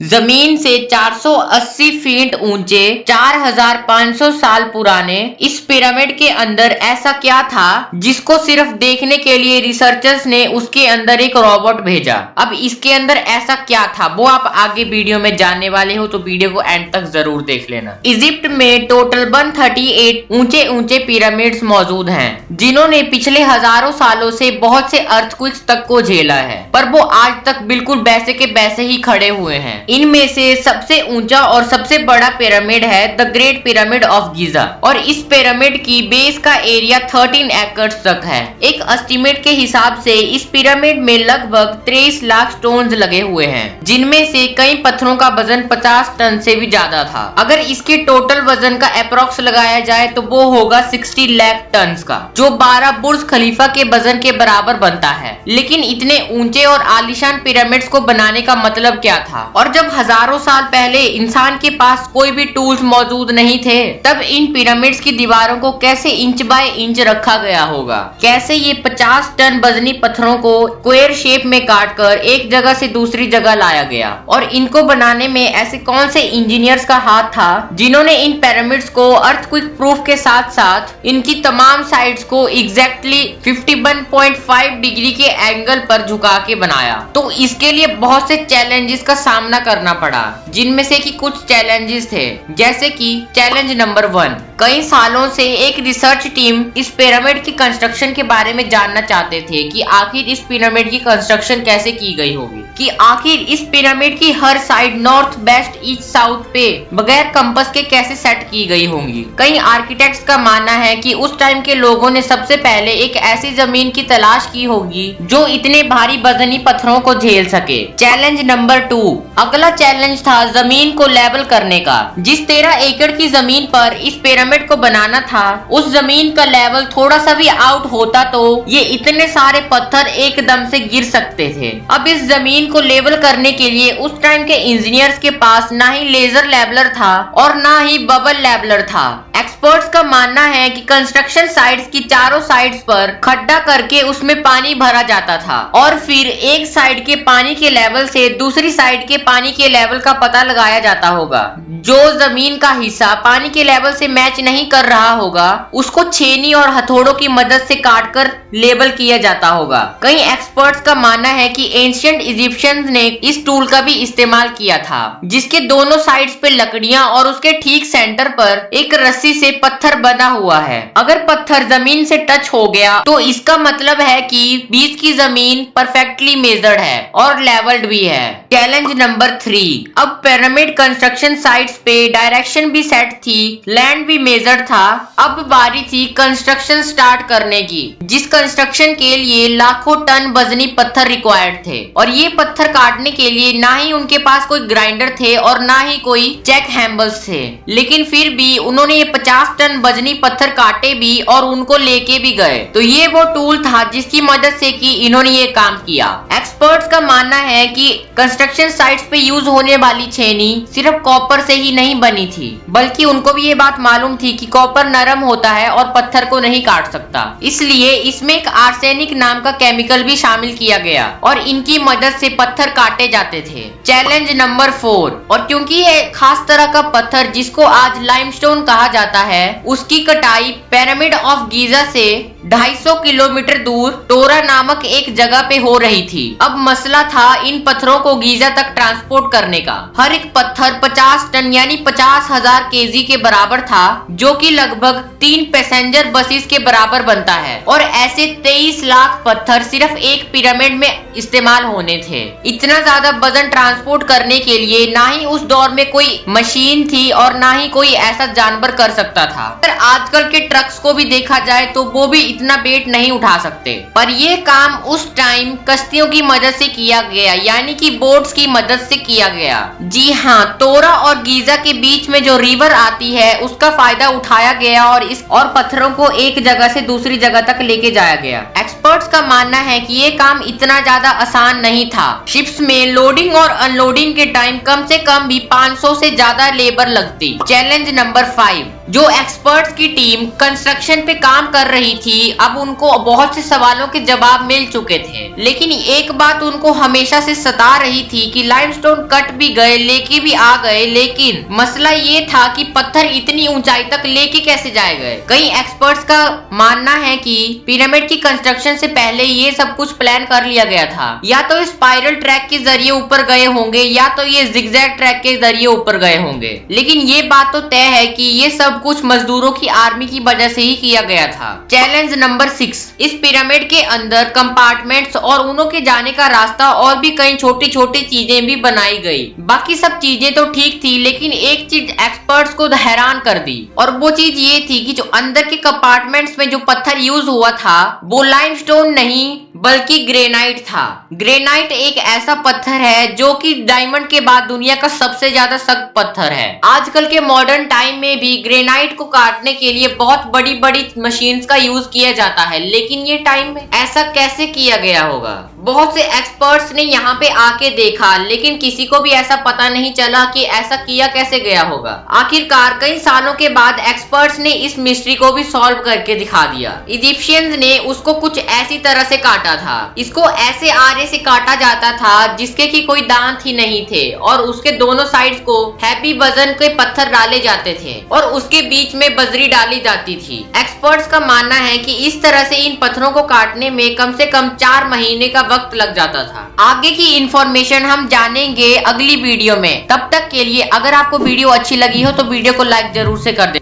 जमीन से 480 फीट ऊंचे 4500 साल पुराने इस पिरामिड के अंदर ऐसा क्या था जिसको सिर्फ देखने के लिए रिसर्चर्स ने उसके अंदर एक रोबोट भेजा। अब इसके अंदर ऐसा क्या था वो आप आगे वीडियो में जानने वाले हो, तो वीडियो को एंड तक जरूर देख लेना। इजिप्ट में टोटल 138 ऊंचे ऊंचे पिरामिड्स मौजूद हैं जिन्होंने पिछले हजारों सालों से बहुत से अर्थक्वेक्स तक को झेला है, पर वो आज तक बिल्कुल वैसे के वैसे ही खड़े हुए हैं। इनमें से सबसे ऊंचा और सबसे बड़ा पिरामिड है the great pyramid of Giza और इस पिरामिड की बेस का एरिया 13 एकड़ तक है। एक एस्टिमेट के हिसाब से इस पिरामिड में लगभग 23 लाख स्टोन्स लगे हुए हैं जिनमें से कई पत्थरों का वजन 50 टन से भी ज्यादा था। अगर इसके टोटल वजन का अप्रोक्स लगाया जाए तो वो होगा 60 लाख टन का, जो 12 बुर्ज खलीफा के वजन के बराबर बनता है। लेकिन इतने ऊंचे और आलीशान पिरामिड्स को बनाने का मतलब क्या था? और जब हजारों साल पहले इंसान के पास कोई भी टूल्स मौजूद नहीं थे तब इन पिरामिड्स की दीवारों को कैसे इंच बाय इंच रखा गया होगा? कैसे ये 50 टन वजनी पत्थरों को स्क्वायर शेप में काटकर एक जगह से दूसरी जगह लाया गया? और इनको बनाने में ऐसे कौन से इंजीनियर्स का हाथ था जिन्होंने इन पिरामिड्स को अर्थक्वेक प्रूफ के साथ साथ इनकी तमाम साइड्स को एग्जैक्टली 51.5 डिग्री के एंगल पर झुका के बनाया? तो इसके लिए बहुत से चैलेंजेस का सामना करना पड़ा, जिनमें से कि कुछ चैलेंजेस थे, जैसे कि चैलेंज नंबर 1, कई सालों से एक रिसर्च टीम इस पिरामिड की कंस्ट्रक्शन के बारे में जानना चाहते थे कि आखिर इस पिरामिड की कंस्ट्रक्शन कैसे की गई होगी, कि आखिर इस पिरामिड की हर side north west east south पे बगैर कंपास के कैसे सेट की गई होंगी। कई आर्किटेक्ट्स का मानना है कि उस टाइम के लोगों ने सबसे पहले एक ऐसी जमीन की तलाश की होगी जो इतने भारी वजनी पत्थरों को झेल सके। चैलेंज नंबर 2, अगला चैलेंज था जमीन को लेवल करने का। जिस 13 एकड़ की जमीन पर इस पिरामिड को बनाना था उस जमीन का लेवल थोड़ा सा भी आउट होता तो ये इतने सारे पत्थर एकदम से गिर सकते थे। अब इस जमीन को लेवल करने के लिए उस टाइम के इंजीनियर्स के पास ना ही लेजर लेवलर था और ना ही बबल लेवलर था। एक्सपर्ट्स का मानना है कि कंस्ट्रक्शन साइट्स की चारों साइड्स पर खड्डा करके उसमें पानी भरा जाता था और फिर एक साइड के पानी के लेवल से दूसरी साइड के पानी के लेवल का पता लगाया जाता होगा। जो जमीन का हिस्सा पानी के लेवल से मैच नहीं कर रहा होगा उसको छेनी और हथौड़ों की मदद से काटकर लेबल किया जाता होगा। कई एक्सपर्ट्स का मानना है कि एंशिएंट इजिप्शियंस ने इस टूल का भी इस्तेमाल किया था, जिसके दोनों साइड्स पे लकड़ियां और उसके ठीक सेंटर पर एक रस्सी से पत्थर बना हुआ है। अगर पत्थर जमीन से टच हो गया तो इसका मतलब है कि बीच की जमीन परफेक्टली मेजर्ड है और लेवल्ड भी है। चैलेंज नंबर 3, अब पिरामिड कंस्ट्रक्शन साइट्स पे डायरेक्शन भी सेट थी, लैंड भी मेजर्ड था। अब बारी थी कंस्ट्रक्शन स्टार्ट करने की, जिस कंस्ट्रक्शन के लिए लाखों टन वजनी पत्थर रिक्वायर्ड थे और ये पत्थर काटने के लिए ना ही उनके पास कोई ग्राइंडर थे और ना ही कोई जैक हैंबल्स थे। लेकिन फिर भी उन्होंने ये 50 टन वजनी पत्थर काटे भी और उनको लेके भी गए। तो ये वो टूल था जिसकी मदद से कि इन्होंने ये काम किया। एक्सपर्ट्स का मानना है कि कंस्ट्रक्शन साइट्स पे यूज होने वाली छेनी सिर्फ कॉपर से ही नहीं बनी थी, बल्कि उनको भी ये बात मालूम थी कि कॉपर नरम होता है और पत्थर को नहीं काट सकता, इसलिए इसमें एक आर्सेनिक नाम का केमिकल भी शामिल किया गया और इनकी मदद से पत्थर काटे जाते थे। चैलेंज नंबर 4, और क्योंकि ये खास तरह का पत्थर जिसको आज लाइमस्टोन कहा जाता है उसकी कटाई पिरामिड ऑफ गीजा से 250 किलोमीटर दूर टोरा नामक एक जगह पे हो रही थी। अब मसला था इन पत्थरों को गीजा तक ट्रांसपोर्ट करने का। हर एक पत्थर 50 टन यानी 50,000 केजी के बराबर था, जो कि लगभग 3 पैसेंजर बसेस के बराबर बनता है और ऐसे 23 लाख पत्थर सिर्फ एक पिरामिड में इस्तेमाल होने थे। इतना ज्यादा वजन ट्रांसपोर्ट करने के लिए ना ही उस दौर में कोई मशीन थी और ना ही कोई ऐसा जानवर कर सकता था। पर आजकल के ट्रक्स को भी देखा जाए तो वो भी इतना वेट नहीं उठा सकते, पर ये काम उस टाइम कश्तियों की मदद से किया गया, यानी कि बोट्स की मदद से किया गया। जी हाँ, टोरा और गीजा के बीच में जो रिवर आती है उसका फायदा उठाया गया और पत्थरों को एक जगह से दूसरी जगह तक लेके जाया गया। एक्सपर्ट्स का मानना है कि ये काम इतना ज्यादा आसान नहीं था। शिप्स में लोडिंग और अनलोडिंग के टाइम कम से कम भी 500 से ज्यादा लेबर लगती। चैलेंज नंबर 5, जो एक्सपर्ट्स की टीम कंस्ट्रक्शन पे काम कर रही थी, अब उनको बहुत से सवालों के जवाब मिल चुके थे। लेकिन एक बात उनको हमेशा से सता रही थी कि लाइमस्टोन कट भी गए, लेके भी आ गए, लेकिन मसला ये था कि पत्थर इतनी ऊंचाई तक लेके कैसे जाए गए। कई एक्सपर्ट्स का मानना है कि पिरामिड की कंस्ट्रक्शन से पहले ये सब कुछ प्लान कर लिया गया था। या तो स्पाइरल ट्रैक के जरिए ऊपर गए होंगे, या तो ये जिगजैग ट्रैक के जरिए ऊपर गए होंगे। लेकिन ये बात तो तय है कि ये सब कुछ मजदूरों की आर्मी की वजह से ही किया गया था। चैलेंज नंबर 6, इस पिरामिड के अंदर कंपार्टमेंट्स और उनों के जाने का रास्ता और भी कई छोटी छोटी चीजें भी बनाई गई। बाकी सब चीजें तो ठीक थी, लेकिन एक चीज एक्सपर्ट्स को हैरान कर दी, और वो चीज ये थी कि जो अंदर के कंपार्टमेंट्स में जो पत्थर यूज हुआ था वो लाइमस्टोन नहीं बल्कि ग्रेनाइट था। ग्रेनाइट एक ऐसा पत्थर है जो कि डायमंड के बाद दुनिया का सबसे ज्यादा सख्त पत्थर है। आजकल के मॉडर्न टाइम में भी ग्रेनाइट को काटने के लिए बहुत बड़ी बड़ी मशीन्स का यूज किया जाता है, लेकिन ये टाइम में ऐसा कैसे किया गया होगा। बहुत से एक्सपर्ट्स ने यहाँ पे आके देखा, लेकिन किसी को भी ऐसा पता नहीं चला कि ऐसा किया कैसे गया होगा। आखिरकार कई सालों के बाद एक्सपर्ट्स ने इस मिस्ट्री को भी सॉल्व करके दिखा दिया। इजिप्शियंस ने उसको कुछ ऐसी तरह से काटा था। इसको ऐसे आरे से काटा जाता था जिसके की कोई दांत ही नहीं थे, और उसके दोनों साइड्स को हैवी वजन के पत्थर डाले जाते थे और उसके बीच में बजरी डाली जाती थी। एक्सपर्ट्स का मानना है कि इस तरह से इन पत्थरों को काटने में कम से कम 4 महीने का वक्त लग जाता था। आगे की इंफॉर्मेशन हम जानेंगे अगली वीडियो में। तब तक के लिए अगर आपको वीडियो अच्छी लगी हो तो वीडियो को लाइक जरूर से कर दें।